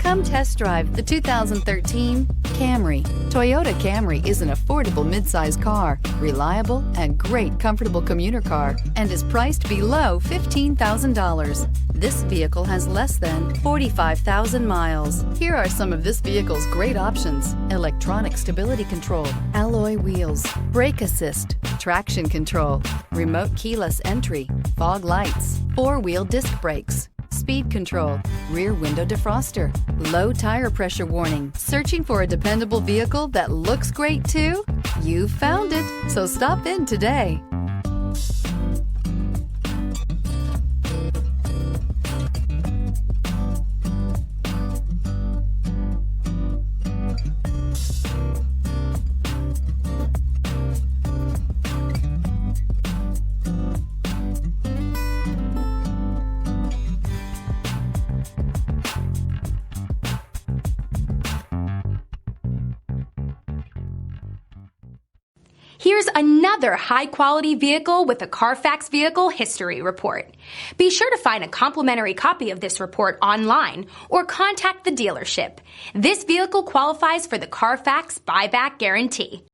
Come test drive the 2013 Camry. Toyota Camry is an affordable midsize car, reliable and great comfortable commuter car, and is priced below $15,000. This vehicle has less than 45,000 miles. Here are some of this vehicle's great options: electronic stability control, alloy wheels, brake assist, traction control, remote keyless entry, fog lights, four-wheel disc brakes, speed control, rear window defroster, low tire pressure warning. Searching for a dependable vehicle that looks great too? You found it, so stop in today. Here's another high-quality vehicle with a Carfax Vehicle History Report. Be sure to find a complimentary copy of this report online or contact the dealership. This vehicle qualifies for the Carfax Buyback Guarantee.